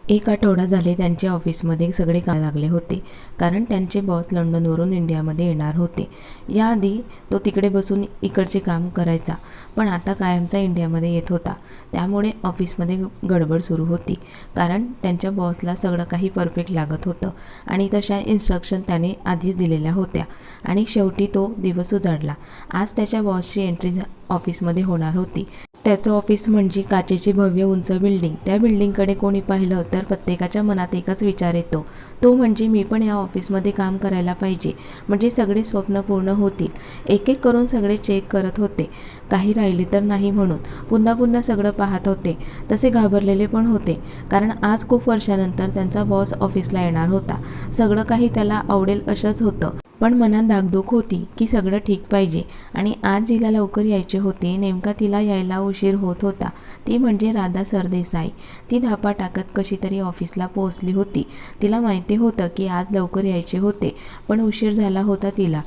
एक आठवडा झाले त्यांच्या ऑफिसमध्ये सगळे काम लागले होते, कारण त्यांचे बॉस लंडनवरून इंडियामध्ये येणार होते. याआधी तो तिकडे बसून इकडचे काम करायचा, पण आता कायमचा इंडियामध्ये येत होता. त्यामुळे ऑफिसमध्ये गडबड सुरू होती, कारण त्यांच्या बॉसला सगळं काही परफेक्ट लागत होतं आणि तशा इन्स्ट्रक्शन त्याने आधीच दिलेल्या होत्या. आणि शेवटी तो दिवस उजाडला. आज त्याच्या बॉसची एंट्री ऑफिसमध्ये होणार होती. त्याचं ऑफिस म्हणजे काचेची भव्य उंच बिल्डिंग. त्या बिल्डिंगकडे कोणी पाहिलं तर प्रत्येकाच्या मनात एकच विचार येतो, तो म्हणजे मी पण या ऑफिसमध्ये काम करायला पाहिजे, म्हणजे सगळे स्वप्न पूर्ण होतील. एक एक करून सगळे चेक करत होते, काही राहिले तर नाही म्हणून. पुन्हा पुन्हा सगळं पाहत होते. तसे घाबरलेले पण होते, कारण आज खूप वर्षानंतर त्यांचा बॉस ऑफिसला येणार होता. सगळं काही त्याला आवडेल असंच होतं, पण मनात धाकधूक होती की सगळं ठीक पाहिजे. आणि आज जिला लवकर यायचे होते, नेमका तिला यायला उशीर होत होता. ती म्हणजे राधा सरदेसाई. ती धापा टाकत कशी तरी ऑफिसला पोहोचली होती. तिला माहिती होतं की आज लवकर यायचे होते, पण उशीर झाला होता तिला.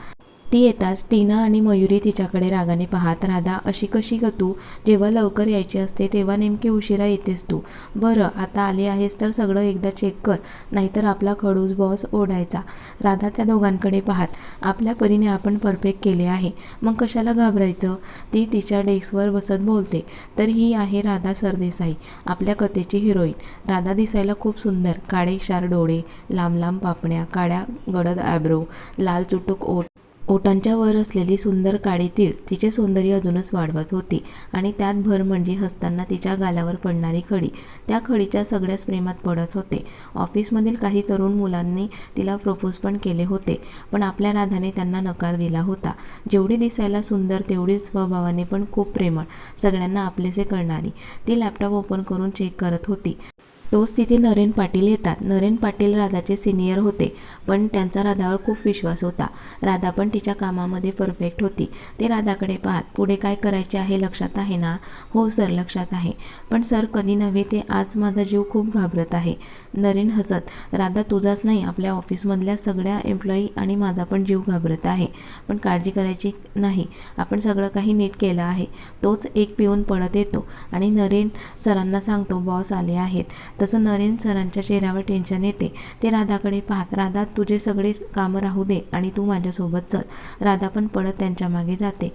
ती येताच टीना आणि मयुरी तिच्याकडे रागाने पाहत, राधा अशी कशी ग तू? जेव्हा लवकर यायचे असते तेव्हा नेमकी उशिरा येतेस तू. बरं, आता आली आहेस तर सगळं एकदा चेक कर, नाहीतर आपला खडूस बॉस ओढायचा. राधा त्या दोघांकडे पाहत, आपल्या परीने आपण परफेक्ट केले आहे, मग कशाला घाबरायचं? ती तिच्या डेस्कवर बसत बोलते. तर ही आहे राधा सरदेसाई, आपल्या कथेची हिरोईन. राधा दिसायला खूप सुंदर. काळेशार डोळे, लांब लांब पापण्या, काळ्या गडद आयब्रो, लाल चुटूक ओठ, ओठांच्या वर असलेली सुंदर काळी तीळ तिचे सौंदर्य अजूनच वाढवत होती. आणि त्यात भर म्हणजे हसताना तिच्या गालावर पडणारी खडी. त्या खडीच्या सगळ्याच प्रेमात पडत होते. ऑफिसमधील काही तरुण मुलांनी तिला प्रपोज पण केले होते, पण आपल्या राधाने त्यांना नकार दिला होता. जेवढी दिसायला सुंदर तेवढीच स्वभावाने पण खूप प्रेमळ, सगळ्यांना आपलेसे करणारी. ती लॅपटॉप ओपन करून चेक करत होती. तोच तिथे नरेन पाटील येतात. नरेन पाटील राधाचे सिनियर होते, पण त्यांचा राधावर खूप विश्वास होता. राधा पण तिच्या कामामध्ये परफेक्ट होती. ते राधाकडे पाहत, पुढे काय करायचे आहे लक्षात आहे ना? हो सर, लक्षात आहे. पण सर, कधी नव्हे ते आज माझा जीव खूप घाबरत आहे. नरेन हसत, राधा तुझाच नाही, आपल्या ऑफिसमधल्या सगळ्या एम्प्लॉई आणि माझा पण जीव घाबरत आहे. पण काळजी करायची नाही, आपण सगळं काही नीट केलं आहे. तोच एक पिऊन पडत येतो आणि नरेन सरांना सांगतो बॉस आले आहेत. तसं नरेन सरांच्या चेहऱ्यावर टेन्शन येते. ते राधाकडे पाहत, राधा तुझे सगळे कामं राहू दे आणि तू माझ्यासोबत चल. राधा पण पडत त्यांच्या मागे जाते.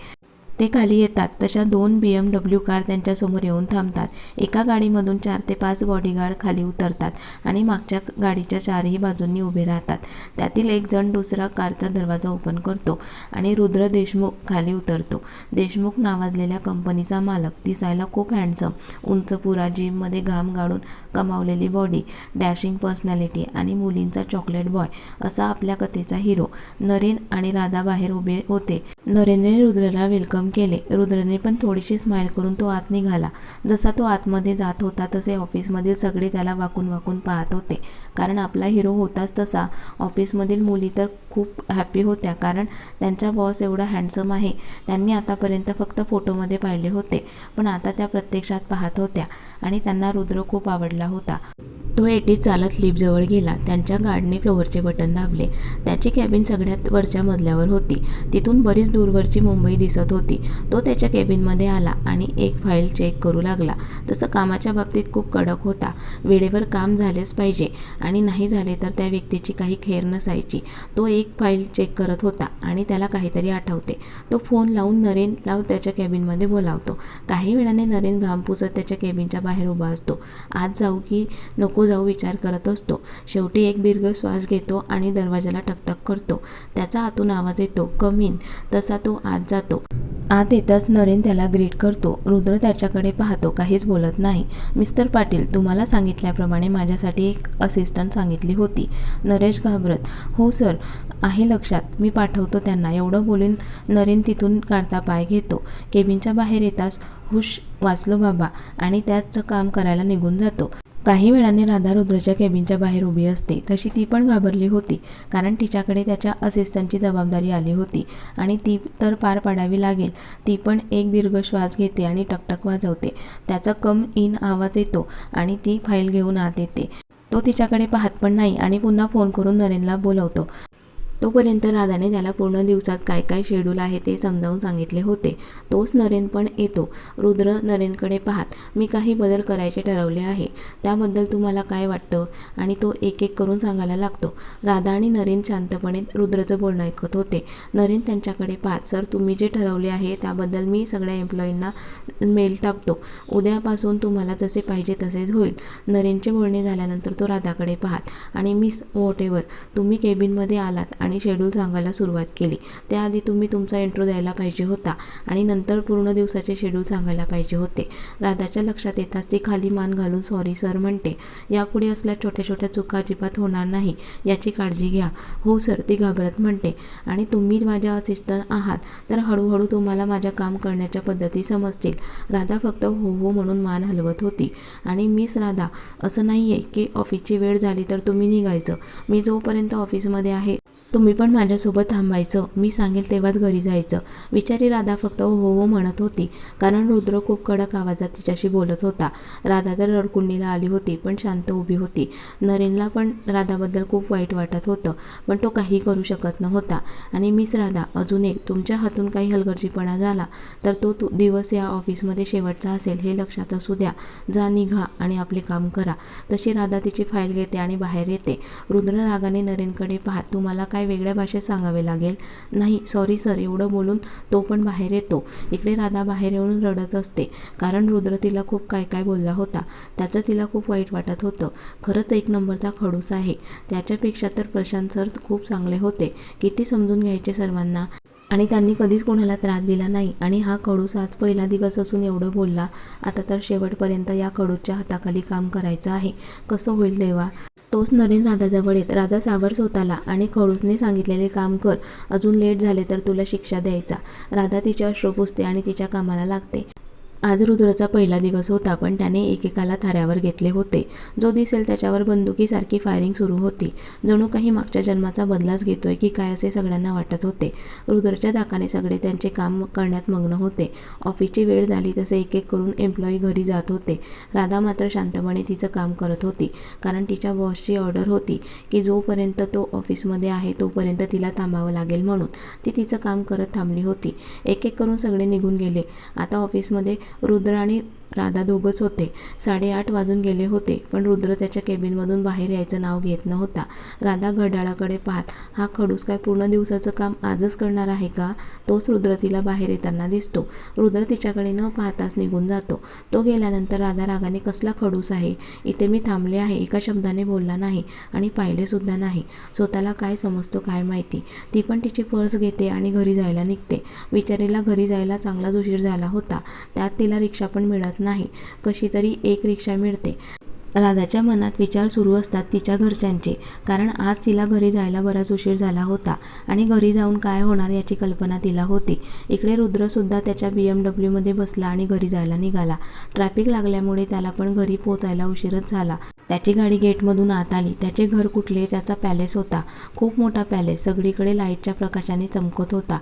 ते खाली येतात तशा 2 BMW कार त्यांच्यासमोर येऊन थांबतात. एका गाडीमधून 4 ते 5 बॉडीगार्ड खाली उतरतात आणि मागच्या गाडीच्या चारही बाजूंनी उभे राहतात. त्यातील एक जण दुसरा कारचा दरवाजा ओपन करतो आणि रुद्र देशमुख खाली उतरतो. देशमुख नावाजलेल्या कंपनीचा मालक, दिसायला खूप हँडसम, उंचपुरा, जिममध्ये घाम गाळून कमावलेली बॉडी, डॅशिंग पर्सनॅलिटी आणि मुलींचा चॉकलेट बॉय, असा आपल्या कथेचा हिरो. नरेन आणि राधा बाहेर उभे होते. नरेनने रुद्रला वेलकम केले. रुद्रने पण थोडीशी स्माईल करून तो आत निघाला. जसा तो आतमध्ये जात होता तसे ऑफिसमधील सगळे त्याला वाकून वाकून पाहत होते, कारण आपला हिरो होताच तसा. ऑफिसमधील मुली तर खूप हॅपी होत्या, कारण त्यांचा बॉस एवढा हँडसम आहे. त्यांनी आतापर्यंत फक्त फोटोमध्ये पाहिले होते, पण आता त्या प्रत्यक्षात पाहत होत्या आणि त्यांना रुद्र खूप आवडला होता. तो एकटीच चालत लिफ्टजवळ गेला. त्यांच्या गार्डने फ्लोअरचे बटन दाबले. त्याची कॅबिन सगळ्यात वरच्या मजल्यावर होती. तिथून बरीच दूरवरची मुंबई दिसत होती. तो त्याच्या कॅबिनमध्ये आला आणि एक फाईल चेक करू लागला. तसं कामाच्या बाबतीत खूप कडक होता. वेळेवर काम झालेच पाहिजे आणि नाही झाले तर त्या व्यक्तीची काही खैर नसायची. तो एक फाईल चेक करत होता आणि त्याला काहीतरी आठवते. तो फोन लावून नरेनला त्याच्या कॅबिनमध्ये बोलावतो. काही वेळाने नरेन घाम पुसत त्याच्या कॅबिनच्या बाहेर उभा असतो. आज जाऊ की नको जाऊ विचार करत असतो. शेवटी एक दीर्घ श्वास घेतो आणि दरवाजाला टकटक करतो. त्याचा आतून आवाज येतो, कम इन. तसा तो आत जातो. आत येताच नरेन त्याला ग्रीट करतो. रुद्र त्याच्याकडे पाहतो, काहीच बोलत नाही. मिस्टर पाटील, तुम्हाला सांगितल्याप्रमाणे माझ्यासाठी एक असिस्टंट सांगितली होती. नरेश घाबरत, हो सर, आहे लक्षात, मी पाठवतो त्यांना. एवढं बोलून नरेन तिथून काढता पाय घेतो. केबिनच्या बाहेर येताच हुश, वाचलो बाबा, आणि त्याचं काम करायला निघून जातो. काही वेळाने राधा रुद्रच्या केबिनच्या बाहेर उभी असते. तशी ती पण घाबरली होती, कारण तिच्याकडे त्याच्या असिस्टंटची जबाबदारी आली होती आणि ती तर पार पाडावी लागेल. ती पण एक दीर्घ श्वास घेते आणि टकटक वाजवते. त्याचा कम इन आवाज येतो आणि ती फाईल घेऊन आत येते. तो तिच्याकडे पाहत पण नाही आणि पुन्हा फोन करून नरेनला बोलवतो. तोपर्यंत राधाने त्याला पूर्ण दिवसात काय काय शेड्यूल आहे ते समजावून सांगितले होते. तोच नरेन पण येतो. रुद्र नरेनकडे पाहत, मी काही बदल करायचे ठरवले आहे, त्याबद्दल तुम्हाला काय वाटतं, आणि तो एक एक करून सांगायला लागतो. राधा आणि नरेन शांतपणे रुद्रचं बोलणं ऐकत होते. नरेन त्यांच्याकडे पाहत, सर तुम्ही जे ठरवले आहे त्याबद्दल मी सगळ्या एम्प्लॉईंना मेल टाकतो. उद्यापासून तुम्हाला जसे पाहिजे तसेच होईल. नरेनचे बोलणे झाल्यानंतर तो राधाकडे पाहत, आणि मिस वॉटेवर, तुम्ही केबिनमध्ये आलात आणि शेड्यूल सांगायला सुरुवात केली. त्याआधी तुम्ही तुमचा इंट्रो द्यायला पाहिजे होता आणि नंतर पूर्ण दिवसाचे शेड्यूल सांगायला पाहिजे होते. राधाच्या लक्षात येताच ती खाली मान घालून सॉरी सर म्हणते. यापुढे असल्या छोट्या छोट्या चुका अजिबात होणार नाही याची काळजी घ्या. हो सर, ती घाबरत म्हणते. आणि तुम्ही माझ्या असिस्टंट आहात तर हळूहळू तुम्हाला माझ्या काम करण्याच्या पद्धती समजतील. राधा फक्त हो हो म्हणून मान हलवत होती. आणि मिस राधा, असं नाही आहे की ऑफिसची वेळ झाली तर तुम्ही निघायचं. मी जोपर्यंत ऑफिसमध्ये आहे तुम्ही पण माझ्यासोबत थांबायचं. मी सांगेल तेव्हाच घरी जायचं. बिचारी राधा फक्त हो हो म्हणत होती, कारण रुद्र खूप कडक आवाजात तिच्याशी बोलत होता. राधा तर रडकुंडीला आली होती, पण शांत उभी होती. नरेनला पण राधाबद्दल खूप वाईट वाटत होतं, पण तो काही करू शकत नव्हता. आणि मिस राधा, अजून एक, तुमच्या हातून काही हलगर्जीपणा झाला तर तो दिवस या ऑफिसमध्ये शेवटचा असेल हे लक्षात असू द्या. जा, निघा आणि आपले काम करा. तशी राधा तिची फाईल घेते आणि बाहेर येते. रुद्र रागाने नरेनकडे पाहत, तुम्हाला काय वेगळ्या भाषेत सांगावे लागेल? नाही सॉरी सर, एवढं बोलून तो पण बाहेर येतो. इकडे राधा बाहेर येऊन रडत असते, कारण रुद्र तिला खूप काय काय बोलला होता. त्याचं तिला खूप वाईट वाटत होतं. खरंच एक नंबरचा खडूस आहे. त्याच्यापेक्षा तर प्रशांत सर खूप चांगले होते. किती समजून घ्यायचे सर्वांना, आणि त्यांनी कधीच कोणाला त्रास दिला नाही. आणि हा खडूस आज पहिला दिवस असून एवढं बोलला. आता तर शेवटपर्यंत या खडूसच्या हाताखाली काम करायचं आहे. कसं होईल देवा? तोच नरेन राधाजवळ येत, राधा सावर स्वतःला, आणि खडूसने सांगितलेले काम कर. अजून लेट झाले तर तुला शिक्षा द्यायचा. राधा तिच्या अश्रू पुसते आणि तिच्या कामाला लागते. आज रुद्रचा पहिला दिवस होता, पण त्याने एकेकाला थाऱ्यावर घेतले होते. जो दिसेल त्याच्यावर बंदुकीसारखी फायरिंग सुरू होती. जणू काही मागच्या जन्माचा बदलाच घेतोय की काय असे सगळ्यांना वाटत होते. रुद्रच्या धाकाने सगळे त्यांचे काम करण्यात मग्न होते. ऑफिसची वेळ झाली तसे एक एक करून एम्प्लॉई घरी जात होते. राधा मात्र शांतपणे तिचं काम करत होती, कारण तिच्या बॉसची ऑर्डर होती की जोपर्यंत तो ऑफिसमध्ये आहे तोपर्यंत तिला थांबावं लागेल, म्हणून ती तिचं काम करत थांबली होती. एक एक करून सगळे निघून गेले. आता ऑफिसमध्ये रुद्र आणि राधा दोघंच होते. 8:30 वाजून गेले होते, पण रुद्र त्याच्या केबिनमधून बाहेर यायचं नाव घेत नव्हता. राधा घड्याळाकडे पाहत, हा खडूस काय पूर्ण दिवसाचं काम आजच करणार आहे का? तोच रुद्र तिला बाहेर येताना दिसतो. रुद्र तिच्याकडे न पाहताच निघून जातो. तो गेल्यानंतर राधा रागाने, कसला खडूस आहे? इथे मी थांबले आहे, एका शब्दाने बोलला नाही आणि पाहिले सुद्धा नाही. स्वतःला काय समजतो काय माहिती. ती पण तिची पर्स घेते आणि घरी जायला निघते. बिचारीला घरी जायला चांगलाच उशीर झाला होता. त्यात तिला रिक्षा पण मिळत नाही. कशी तरी एक रिक्षा मिळते. राधाच्या मनात विचार सुरू असतात तिच्या घरच्यांचे, कारण आज तिला घरी जायला बराच उशीर झाला होता आणि घरी जाऊन काय होणार याची कल्पना तिला होती. इकडे रुद्रसुद्धा त्याच्या BMW मध्ये बसला आणि घरी जायला निघाला. ट्रॅफिक लागल्यामुळे त्याला पण घरी पोचायला उशीरच झाला. त्याची गाडी गेटमधून आत आली. त्याचे घर कुठले? त्याचा पॅलेस होता. खूप मोठा पॅलेस, सगळीकडे लाईटच्या प्रकाशाने चमकत होता.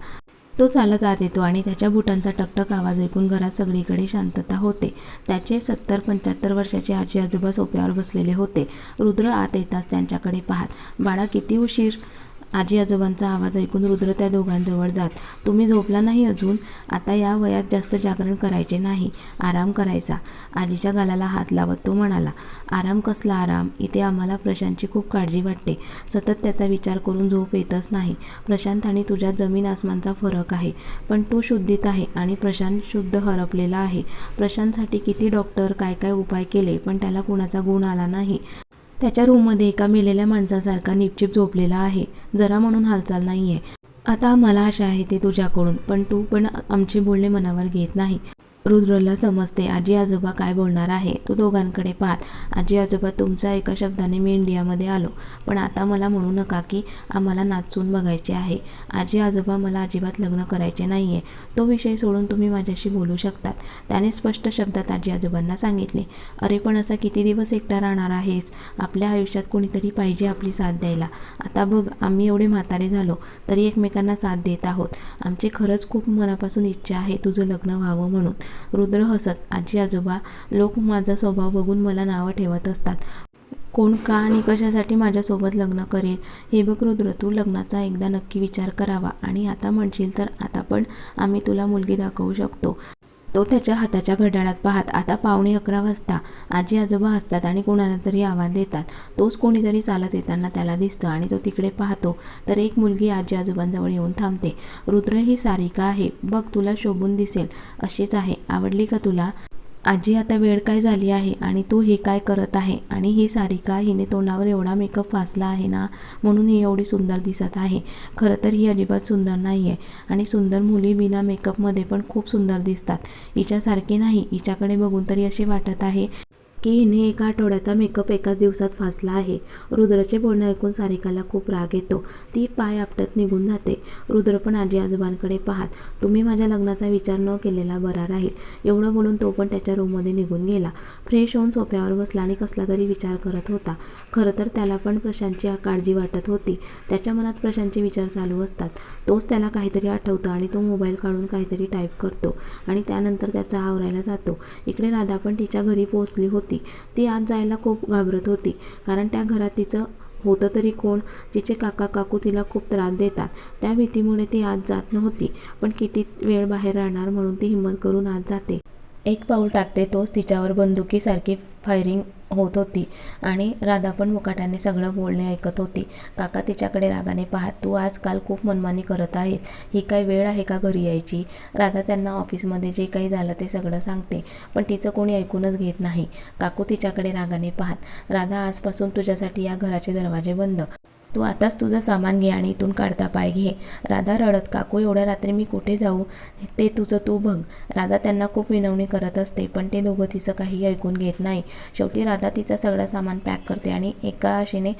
तो चालत आत येतो आणि त्याच्या बुटांचा टकटक आवाज ऐकून घरात सगळीकडे शांतता होते. त्याचे 70-75 वर्षाचे आजी आजोबा सोफ्यावर बसलेले होते. रुद्र आत येताच त्यांच्याकडे पाहत, बाळा किती उशीर? आजी आजोबांचा आवाज ऐकून रुद्र त्या दोघांजवळ जात, तुम्ही झोपला नाही अजून? आता या वयात जास्त जागरण करायचे नाही, आराम करायचा. आजीच्या गालाला हात लावत तो म्हणाला, आराम कसला आराम? इथे आम्हाला प्रशांतची खूप काळजी वाटते. सतत त्याचा विचार करून झोप येतच नाही. प्रशांत आणि तुझ्यात जमीन आसमानचा फरक आहे. पण तू शुद्धीत आहे आणि प्रशांत शुद्ध हरपलेला आहे. प्रशांतसाठी किती डॉक्टर काय काय उपाय केले, पण त्याला कुणाचा गुण आला नाही. त्याच्या रूममध्ये एका मेलेल्या माणसासारखा निपचिप झोपलेला आहे. जरा म्हणून हालचाल नाही आहे. आता मला आशा आहे ते तुझ्याकडून, पण तू पण आमचे बोलणे मनावर घेत नाही. रुद्रला समजते आजी आजोबा काय बोलणार आहे. तो दोघांकडे पाहत, आजी आजोबा तुमच्या एका शब्दाने मी इंडियामध्ये आलो, पण आता मला म्हणू नका की आम्हाला नाचून बघायचे आहे. आजी आजोबा मला अजिबात लग्न करायचे नाही आहे. तो विषय सोडून तुम्ही माझ्याशी बोलू शकतात. त्याने स्पष्ट शब्दात आजी आजोबांना सांगितले. अरे पण असा किती दिवस एकटा राहणार आहेस? आपल्या आयुष्यात कोणीतरी पाहिजे आपली साथ द्यायला. आता बघ, आम्ही एवढे म्हातारे झालो तरी एकमेकांना साथ देत आहोत. आमची खरंच खूप मनापासून इच्छा आहे तुझं लग्न व्हावं म्हणून. रुद्र हसत, आजी आजोबा, लोक माझा स्वभाव बघून मला नावं ठेवत असतात, कोण का आणि कशासाठी माझ्यासोबत लग्न करेल? हे बघ रुद्र, तू लग्नाचा एकदा नक्की विचार करावा आणि आता म्हणशील तर आता पण आम्ही तुला मुलगी दाखवू शकतो. तो त्याच्या हाताच्या घड्याळात पाहत आता 11:15 वाजता. आजी आजोबा असतात आणि कोणाला तरी आवाज देतात. तोच कोणीतरी चालत येताना त्याला दिसतं आणि तो तिकडे पाहतो तर एक मुलगी आजी आजोबांजवळ येऊन थांबते. रुद्र, ही सारिका आहे बघ, तुला शोभून दिसेल अशीच आहे, आवडली का तुला? आजी, आता वेळ काय झाली आहे आणि तू हे काय करत आहे? आणि ही सारिका, हिने तोंडावर एवढा मेकअप फासला आहे ना, म्हणून ही एवढी सुंदर दिसत आहे. खरं तर ही अजिबात सुंदर नाही आहे आणि सुंदर मुली बिना मेकअपमध्ये पण खूप सुंदर दिसतात. हिच्यासारखी नाही. हिच्याकडे बघून तरी असे वाटत आहे की हिने एका आठवड्याचा मेकअप एकाच दिवसात फासला आहे. रुद्रचे बोलणं ऐकून सारिकाला खूप राग येतो. ती पाय आपटत निघून जाते. रुद्र पण आजी आजोबांकडे पाहत, तुम्ही माझ्या लग्नाचा विचार न केलेला बरा राहील. एवढं बोलून तो पण त्याच्या रूममध्ये निघून गेला. फ्रेश होऊन सोफ्यावर बसला आणि कसला तरी विचार करत होता. खरं तर त्याला पण प्रशांतची काळजी वाटत होती. त्याच्या मनात प्रशांतचे विचार चालू असतात. तोच त्याला काहीतरी आठवतं आणि तो मोबाईल काढून काहीतरी टाईप करतो आणि त्यानंतर त्याचा आवरायला जातो. इकडे राधा पण तिच्या घरी पोहोचली होती. ती आज जायला खूप घाबरत होती, कारण त्या घरात तिचं होतं तरी कोण? तिचे काका काकू तिला खूप त्रास देतात. त्या भीतीमुळे ती आज जात नव्हती, पण किती वेळ बाहेर राहणार म्हणून ती हिंमत करून आज जाते. एक पाऊल टाकते तोच तिच्यावर बंदुकीसारखी फायरिंग होत होती आणि राधा पण मुकाट्याने सगळं बोलणे ऐकत होती. काका तिच्याकडे रागाने पाहत, तू आजकाल खूप मनमानी करत आहेस. ही काय वेळ आहे का घरी यायची? राधा त्यांना ऑफिसमध्ये जे काही झालं ते सगळं सांगते, पण तिचं कोणी ऐकूनच घेत नाही. काकू तिच्याकडे रागाने पाहत, राधा, आजपासून तुझ्यासाठी या घराचे दरवाजे बंद. तू आताच तुझं सामान घे आणि इथून काढता पाय घे. राधा रडत, काकू, एवढ्या रात्री मी कुठे जाऊ? ते तुझं तू बघ. राधा त्यांना खूप विनवणी करत असते, पण ते दोघं तिचं काही ऐकून घेत नाही. शेवटी राधा तिचं सगळं सामान पॅक करते आणि एका आशेने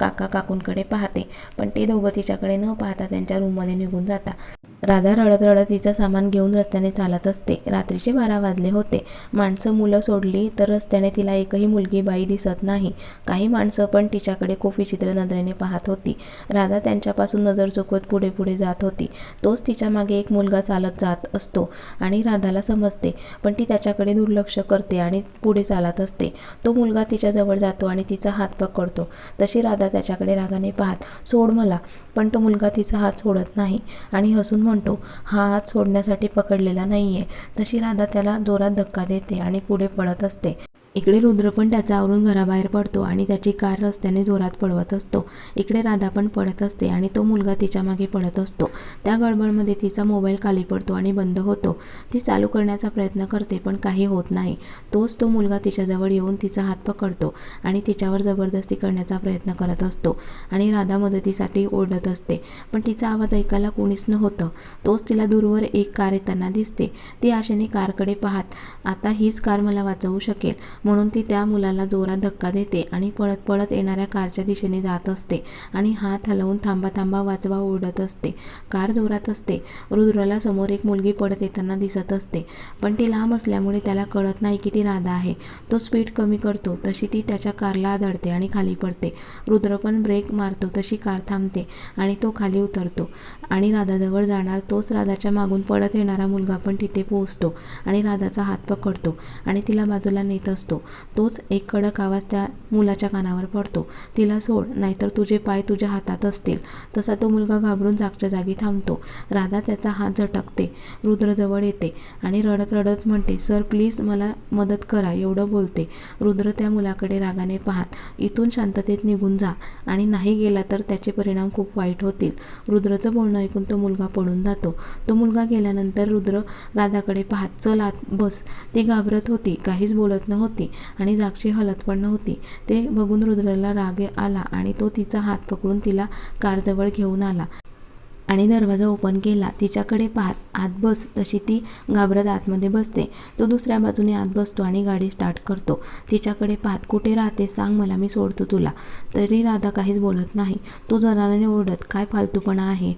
काका काकूंकडे पाहते, पण ते दोघं तिच्याकडे न पाहता त्यांच्या रूममध्ये निघून जातात. राधा रडत रडत तिचं सामान घेऊन रस्त्याने चालत असते. रात्रीचे 12 वाजले होते. माणसं मुलं सोडली तर रस्त्याने तिला एकही मुलगी बाई दिसत नाही. काही माणसं पण तिच्याकडे खूप विचित्र नजरेने पाहत होती. राधा त्यांच्यापासून नजर चुकवत पुढे पुढे जात होती. तोच तिच्या मागे एक मुलगा चालत जात असतो आणि राधाला समजते, पण ती त्याच्याकडे दुर्लक्ष करते आणि पुढे चालत असते. तो मुलगा तिच्याजवळ जातो आणि तिचा हात पकडतो. तशी राधा त्याच्याकडे रागाने पाहत, सोड मला. पण तो मुलगा तिचा हात सोडत नाही आणि हसून म्हणतो, हा हात सोडण्यासाठी पकडलेला नाहीये. तशी राधा त्याला जोरात धक्का देते आणि पुढे पळत असते. इकडे रुद्र पण त्याचा आवरून घराबाहेर पडतो आणि त्याची कार रस्त्याने जोरात पळवत असतो. इकडे राधा पण पळत असते आणि तो मुलगा तिच्या मागे पळत असतो. त्या गडबडमध्ये तिचा मोबाईल खाली पडतो आणि बंद होतो. ती चालू करण्याचा प्रयत्न करते, पण काही होत नाही. तोच तो मुलगा तिच्याजवळ येऊन तिचा हात पकडतो आणि तिच्यावर जबरदस्ती करण्याचा प्रयत्न करत असतो आणि राधा मदतीसाठी ओरडत असते, पण तिचा आवाज ऐकायला कोणीच नव्हतं. तोच तिला दूरवर एक कार येताना दिसते. ती आशेने कारकडे पाहत, आता हीच कार मला वाचवू शकेल म्हणून ती त्या मुलाला जोरात धक्का देते आणि पळत पळत येणाऱ्या कारच्या दिशेने जात असते आणि हात हलवून थांबा थांबा वाचवा ओरडत असते. कार जोरात असते. रुद्रला समोर एक मुलगी पळत येताना दिसत असते, पण ती लांब असल्यामुळे त्याला कळत नाही की ती राधा आहे. तो स्पीड कमी करतो तशी ती त्याच्या कारला आदळते आणि खाली पडते. रुद्र पण ब्रेक मारतो तशी कार थांबते आणि तो खाली उतरतो आणि राधाजवळ जाणार तोच राधाच्या मागून पळत येणारा मुलगा पण तिथे पोहोचतो आणि राधाचा हात पकडतो आणि तिला बाजूला नेत असतो. तोच एक कडक आवाज त्या मुलाच्या कानावर पडतो, तिला सोड, नाहीतर तुझे पाय तुझ्या हातात असतील. तसा तो मुलगा घाबरून जागच्या जागी थांबतो. राधा त्याचा हात झटकते. रुद्र जवळ येते आणि रडत रडत म्हणते, सर प्लीज मला मदत करा, एवढं बोलते. रुद्र त्या मुलाकडे रागाने पाहत, इथून शांततेत निघून जा आणि नाही गेला तर त्याचे परिणाम खूप वाईट होतील. रुद्रचं बोलणं ऐकून तो मुलगा पळून जातो. तो मुलगा गेल्यानंतर रुद्र राधाकडे पाहत, चल आत बस. ती घाबरत होती, काहीच बोलत नव्हती आणि जागची हलत पण नव्हती. ते बघून रुद्रला राग आला आणि तो तिचा हात पकडून तिला कारजवळ घेऊन आला आणि दरवाजा ओपन केला. तिच्याकडे पाहत, आत बस. तशी ती घाबरत आतमध्ये बसते. तो दुसऱ्या बाजूने आत बसतो आणि गाडी स्टार्ट करतो. तिच्याकडे पाहत, कुठे राहते सांग मला, मी सोडतो तुला. तरी राधा काहीच बोलत नाही. तो जनाने ओरडत, काय फालतूपणा आहे.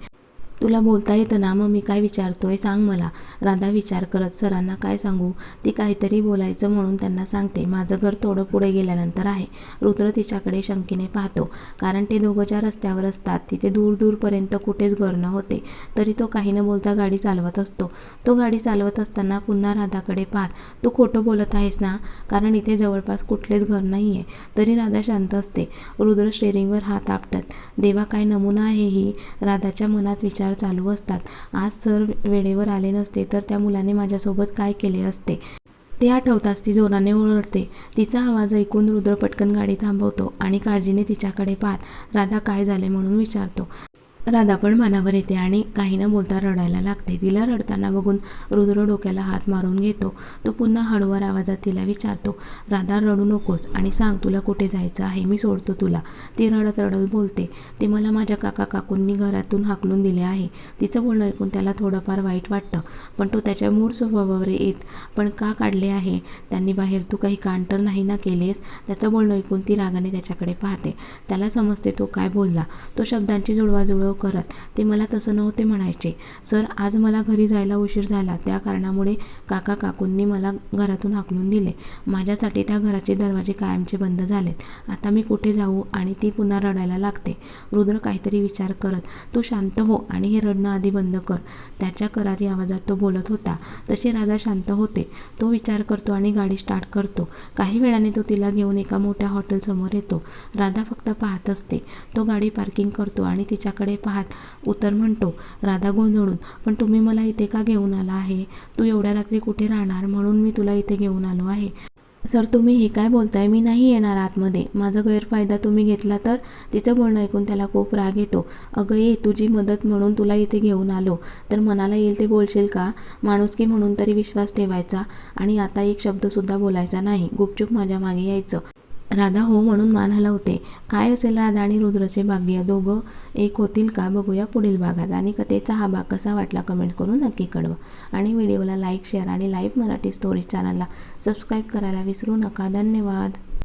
तुला बोलता येतं ना, मग मी काय विचारतोय सांग मला. राधा विचार करत सरांना काय सांगू, ती काहीतरी बोलायचं म्हणून त्यांना सांगते. माझं घर थोडं पुढे गेल्यानंतर आहे. रुद्र तिच्याकडे शंकेने पाहतो, कारण ते दोघं ज्या रस्त्यावर असतात तिथे दूर दूरपर्यंत कुठेच घर न होते. तरी तो काही न बोलता गाडी चालवत असतो. तो गाडी चालवत असताना पुन्हा राधाकडे पाहत, तू खोटं बोलत आहेस ना, कारण इथे जवळपास कुठलेच घर नाही आहे. तरी राधा शांत असते. रुद्र स्टेअरिंगवर हात आपटत, देवा काय नमुना आहे ही. राधाच्या मनात विचार चालू असतात. आज सर वेळेवर आले नसते तर त्या मुलाने माझ्यासोबत काय केले असते. ते आठवताच ती जोराने ओरडते. तिचा आवाज ऐकून रुद्र पटकन गाडी थांबवतो आणि काळजीने तिच्याकडे पाहत राधा काय झाले म्हणून विचारतो. राधा पण भानावर येते आणि काही न बोलता रडायला लागते. तिला रडताना बघून रुद्र डोक्याला हात मारून घेतो. तो पुन्हा हळूवार आवाजात तिला विचारतो, राधा रडू नकोस आणि सांग तुला कुठे जायचं आहे, मी सोडतो तुला. ती रडत रडत बोलते, ते मला माझ्या काकांनी घरातून हाकलून दिले आहे. तिचं बोलणं ऐकून त्याला थोडंफार वाईट वाटतं, पण तो त्याच्या मूळ स्वभावावर येत, पण का काढले आहे त्यांनी बाहेर, तू काही कांड तर नाही ना केलेस. त्याचं बोलणं ऐकून ती रागाने त्याच्याकडे पाहते. त्याला समजते तो काय बोलला. तो शब्दांची जुळवाजुळव करत, ते मला तसं नव्हते म्हणायचे सर, आज मला घरी जायला उशीर झाला, त्या कारणामुळे काकांनी मला घरातून हाकलून दिले. माझ्यासाठी त्या घराचे दरवाजे कायमचे बंद झालेत. आता मी कुठे जाऊ. आणि ती पुन्हा रडायला लागते. रुद्र काहीतरी विचार करत, तू शांत हो आणि हे रडणं आधी बंद कर. त्याच्या करारी आवाजात तो बोलत होता. तशी राधा शांत होते. तो विचार करतो आणि गाडी स्टार्ट करतो. काही वेळाने तो तिला घेऊन एका मोठ्या हॉटेलसमोर येतो. राधा फक्त पाहत असते. तो गाडी पार्किंग करतो आणि तिच्याकडे पाहत उतर म्हणतो. राधा गोंधळून, पण तुम्ही मला इथे का घेऊन आला आहे. तू एवढ्या रात्री कुठे राहणार, म्हणून मी तुला इथे घेऊन आलो आहे. सर तुम्ही हे काय बोलताय, मी नाही येणार आतमध्ये. माझा गैरफायदा तुम्ही घेतला तर. तिचं बोलणं ऐकून त्याला खूप राग येतो. अगं ये, तुझी मदत म्हणून तुला इथे घेऊन आलो, तर मनाला येईल ते बोलशील का. माणुसकी म्हणून तरी विश्वास ठेवायचा आणि आता एक शब्दसुद्धा बोलायचा नाही. गुपचूप माझ्या मागे यायचं. राधा हो म्हणून मान हलवते. काय असेल राधा आणि रुद्रचे भाग्य, दोघं एक होतील का, बघूया पुढील भागात. आणि कथेचा हा भाग कसा वाटला कमेंट करून नक्की कळवा. आणि व्हिडिओला लाईक, शेअर आणि लाईव्ह मराठी स्टोरीज चॅनलला सबस्क्राईब करायला विसरू नका. धन्यवाद.